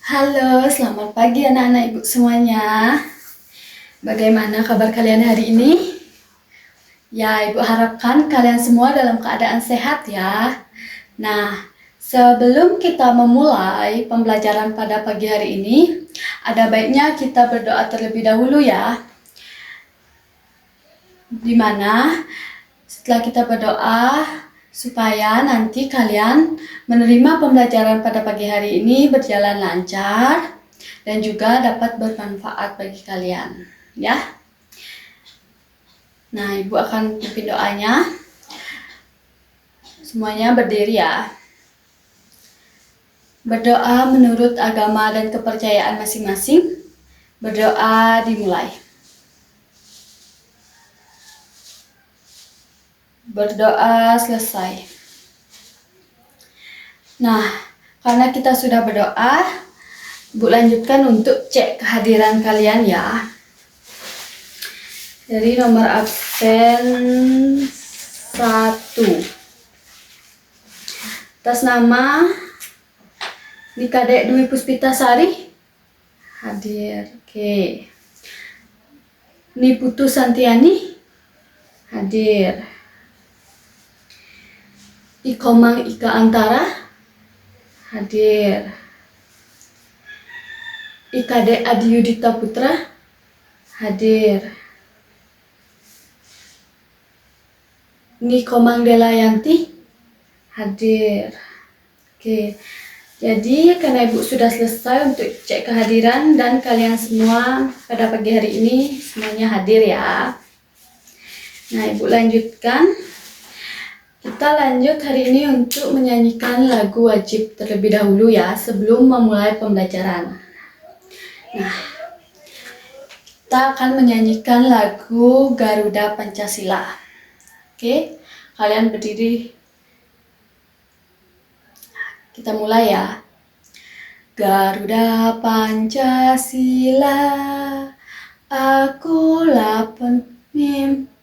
Halo, selamat pagi anak-anak ibu semuanya. Bagaimana kabar kalian hari ini? Ya, ibu harapkan kalian semua dalam keadaan sehat ya. Nah, sebelum kita memulai pembelajaran pada pagi hari ini, ada baiknya kita berdoa terlebih dahulu ya. Dimana setelah kita berdoa, supaya nanti kalian menerima pembelajaran pada pagi hari ini berjalan lancar dan juga dapat bermanfaat bagi kalian, ya. Nah, ibu akan pimpin doanya. Semuanya berdiri ya. Berdoa menurut agama dan kepercayaan masing-masing. Berdoa dimulai. Berdoa selesai. Nah, karena kita sudah berdoa, Bu lanjutkan untuk cek kehadiran kalian ya. Dari nomor absen 1. Atas nama Nikadek Dwi Puspita Sari hadir. Oke. Niputu Santiani hadir. Ikomang Ika Antara hadir. Ikade Adi Yudita Putra hadir. Nikomang Delayanti hadir. Oke. Jadi karena ibu sudah selesai untuk cek kehadiran dan kalian semua pada pagi hari ini semuanya hadir ya. Nah, ibu lanjutkan. Kita lanjut hari ini untuk menyanyikan lagu wajib terlebih dahulu ya, sebelum memulai pembelajaran. Nah, kita akan menyanyikan lagu Garuda Pancasila. Oke, kalian berdiri. Kita mulai ya. Garuda Pancasila, akulah pemimpinmu.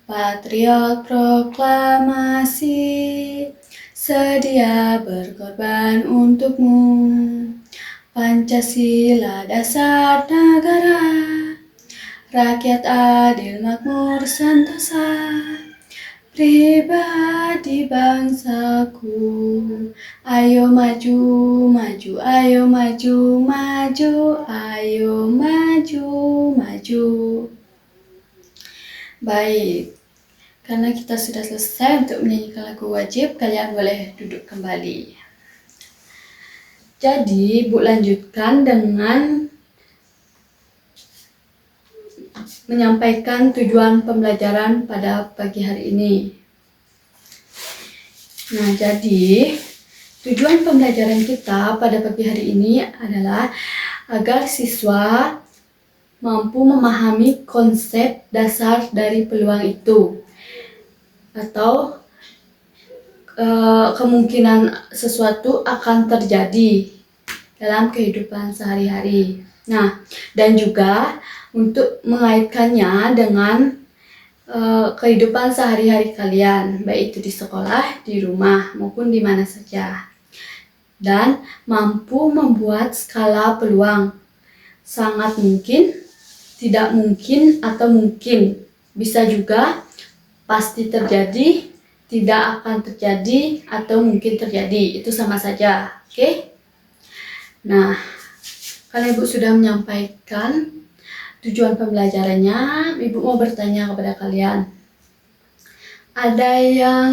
Patriot proklamasi, sedia berkorban untukmu. Pancasila dasar negara, rakyat adil makmur sentosa, pribadi bangsaku. Ayo maju, maju, ayo maju, maju, ayo maju, maju. Baik, karena kita sudah selesai untuk menyanyikan lagu wajib, kalian boleh duduk kembali. Jadi, Bu lanjutkan dengan menyampaikan tujuan pembelajaran pada pagi hari ini. Nah, jadi tujuan pembelajaran kita pada pagi hari ini adalah agar siswa mampu memahami konsep dasar dari peluang itu atau kemungkinan sesuatu akan terjadi dalam kehidupan sehari-hari. Nah, dan juga untuk mengaitkannya dengan kehidupan sehari-hari kalian, baik itu di sekolah, di rumah, maupun di mana saja. Dan mampu membuat skala peluang. Sangat mungkin, tidak mungkin, atau mungkin. Bisa juga pasti terjadi, tidak akan terjadi, atau mungkin terjadi. Itu sama saja, oke? Nah, kalau Ibu sudah menyampaikan tujuan pembelajarannya, Ibu mau bertanya kepada kalian. Ada yang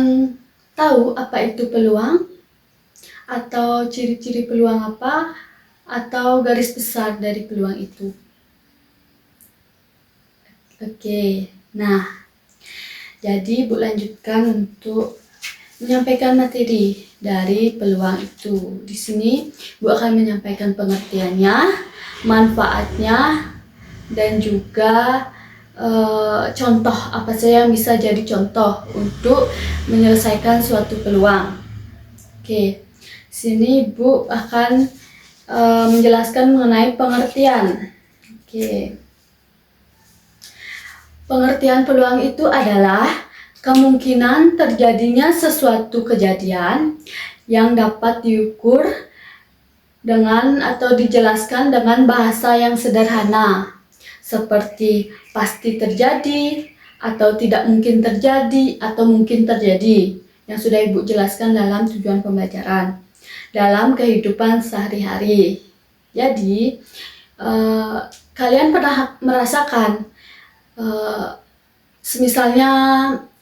tahu apa itu peluang? Atau ciri-ciri peluang apa? Atau garis besar dari peluang itu? Oke, nah, jadi Bu lanjutkan untuk menyampaikan materi dari peluang itu. Di sini Bu akan menyampaikan pengertiannya, manfaatnya, dan juga contoh apa saja yang bisa jadi contoh untuk menyelesaikan suatu peluang. Oke, sini Bu akan menjelaskan mengenai pengertian. Oke. Pengertian peluang itu adalah kemungkinan terjadinya sesuatu kejadian yang dapat diukur dengan atau dijelaskan dengan bahasa yang sederhana, seperti pasti terjadi, atau tidak mungkin terjadi, atau mungkin terjadi, yang sudah Ibu jelaskan dalam tujuan pembelajaran dalam kehidupan sehari-hari. Jadi, kalian pernah merasakan, semisalnya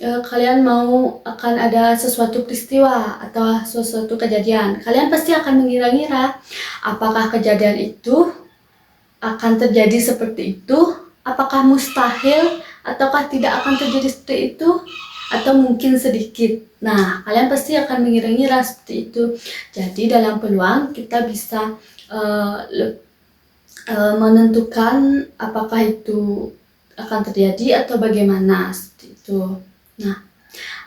kalian mau akan ada sesuatu peristiwa atau sesuatu kejadian, kalian pasti akan mengira-ngira apakah kejadian itu akan terjadi seperti itu, apakah mustahil ataukah tidak akan terjadi seperti itu, atau mungkin sedikit. Nah, kalian pasti akan mengira-ngira seperti itu. Jadi dalam peluang kita bisa menentukan apakah itu akan terjadi atau bagaimana seperti itu. Nah,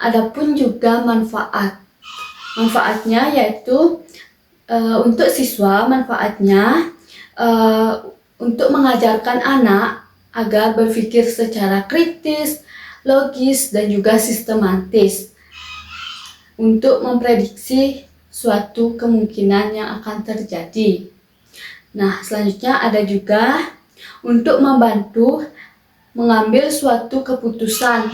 adapun juga manfaatnya yaitu untuk siswa manfaatnya untuk mengajarkan anak agar berpikir secara kritis, logis, dan juga sistematis untuk memprediksi suatu kemungkinan yang akan terjadi. Nah, selanjutnya ada juga untuk membantu mengambil suatu keputusan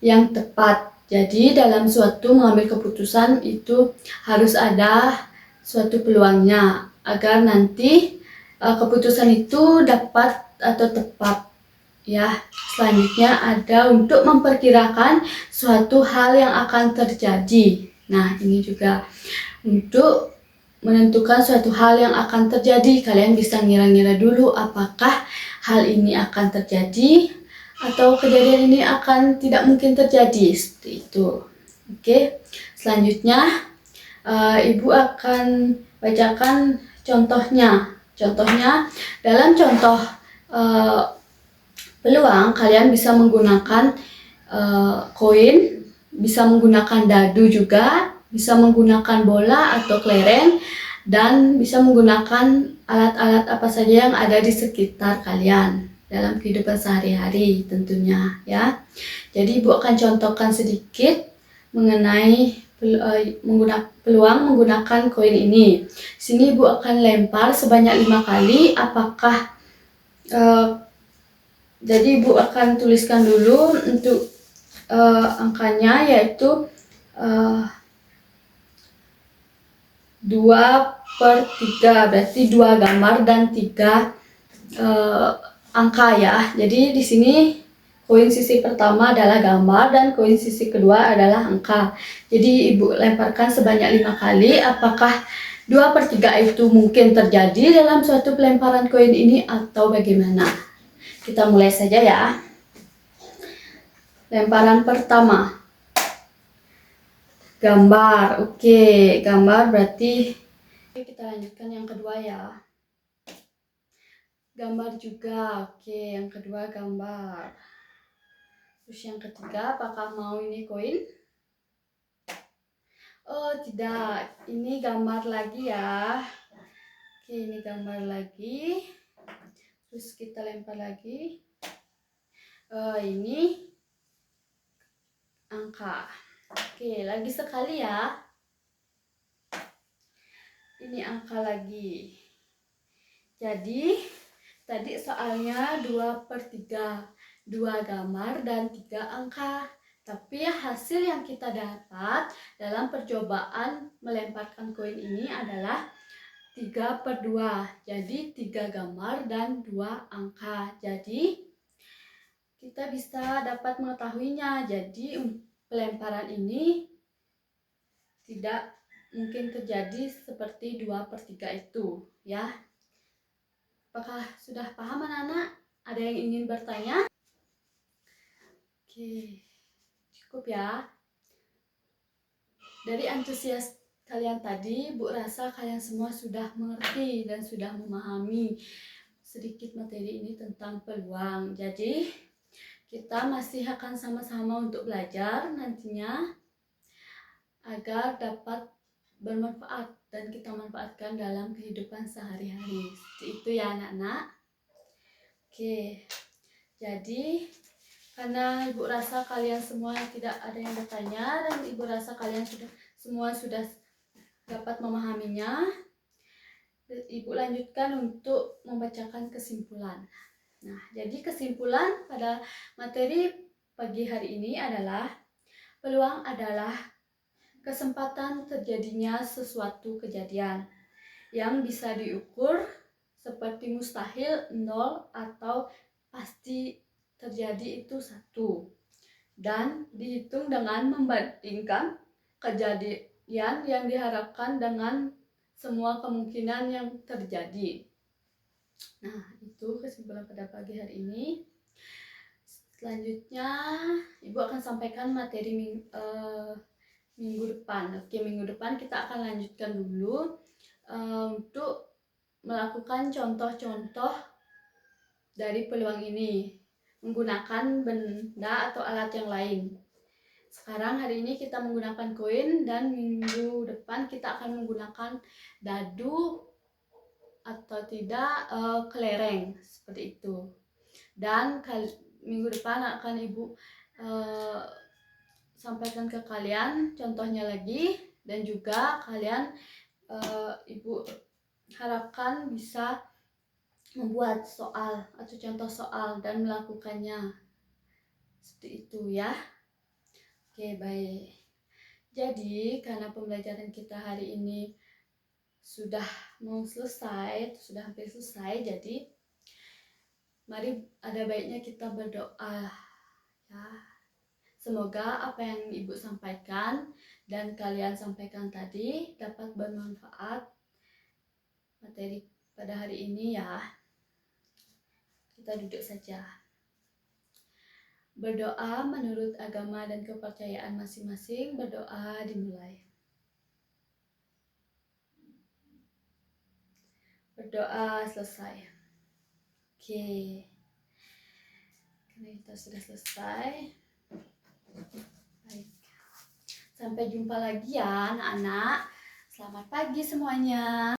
yang tepat. Jadi dalam suatu mengambil keputusan itu harus ada suatu peluangnya agar nanti keputusan itu dapat atau tepat. Ya, selanjutnya ada untuk memperkirakan suatu hal yang akan terjadi. Nah, ini juga untuk menentukan suatu hal yang akan terjadi. Kalian bisa ngira-ngira dulu apakah hal ini akan terjadi atau kejadian ini akan tidak mungkin terjadi, seperti itu. Oke, selanjutnya Ibu akan bacakan contohnya. Contohnya, dalam contoh peluang, kalian bisa menggunakan koin, bisa menggunakan dadu juga, bisa menggunakan bola atau kelereng, dan bisa menggunakan alat-alat apa saja yang ada di sekitar kalian dalam kehidupan sehari-hari tentunya ya. Jadi Ibu akan contohkan sedikit mengenai peluang menggunakan koin ini. Sini Ibu akan lempar sebanyak 5 kali. Apakah jadi Ibu akan tuliskan dulu untuk angkanya, yaitu 2/3, berarti 2 gambar dan 3 angka ya. Jadi di sini koin sisi pertama adalah gambar dan koin sisi kedua adalah angka. Jadi Ibu lemparkan sebanyak 5 kali. Apakah 2/3 itu mungkin terjadi dalam suatu pelemparan koin ini atau bagaimana? Kita mulai saja ya. Lemparan pertama. Gambar. Oke, gambar berarti kita lanjutkan yang kedua ya. Gambar juga. Oke, yang kedua gambar. Terus yang ketiga, apakah mau ini koin? Oh, tidak. Ini gambar lagi ya. Oke, ini gambar lagi. Terus kita lempar lagi. Ini angka. Oke, lagi sekali ya. Ini angka lagi. Jadi, tadi soalnya 2/3. 2 gambar dan 3 angka. Tapi hasil yang kita dapat dalam percobaan melemparkan koin ini adalah 3/2. Jadi 3 gambar dan 2 angka. Jadi kita bisa dapat mengetahuinya. Jadi pelemparan ini tidak mungkin terjadi seperti 2/3 itu ya. Apakah sudah paham anak-anak? Ada yang ingin bertanya? Oke, cukup ya. Dari antusias kalian tadi, Bu rasa kalian semua sudah mengerti dan sudah memahami sedikit materi ini tentang peluang. Jadi, kita masih akan sama-sama untuk belajar nantinya agar dapat bermanfaat dan kita manfaatkan dalam kehidupan sehari-hari. Seperti itu ya anak-anak. Oke, jadi karena Ibu rasa kalian semua tidak ada yang bertanya dan Ibu rasa kalian semua sudah dapat memahaminya, Ibu lanjutkan untuk membacakan kesimpulan. Nah, jadi kesimpulan pada materi pagi hari ini adalah peluang adalah kesempatan terjadinya sesuatu kejadian yang bisa diukur seperti mustahil, nol, atau pasti terjadi itu 1. Dan dihitung dengan membandingkan kejadian yang diharapkan dengan semua kemungkinan yang terjadi. Nah, itu kesimpulan pada pagi hari ini. Selanjutnya, Ibu akan sampaikan materi minggu depan. Oke, minggu depan kita akan lanjutkan dulu untuk melakukan contoh-contoh dari peluang ini menggunakan benda atau alat yang lain. Sekarang hari ini kita menggunakan koin dan minggu depan kita akan menggunakan dadu atau tidak kelereng seperti itu. Dan minggu depan akan Ibu sampaikan ke kalian contohnya lagi, dan juga kalian Ibu harapkan bisa membuat soal atau contoh soal dan melakukannya seperti itu ya. Oke, baik. Jadi karena pembelajaran kita hari ini sudah mau selesai, sudah hampir selesai, jadi mari ada baiknya kita berdoa ya. Semoga apa yang Ibu sampaikan dan kalian sampaikan tadi dapat bermanfaat materi pada hari ini ya. Kita duduk saja. Berdoa menurut agama dan kepercayaan masing-masing. Berdoa dimulai. Berdoa selesai. Oke. Karena kita sudah selesai. Baik. Sampai jumpa lagi ya anak-anak. Selamat pagi semuanya.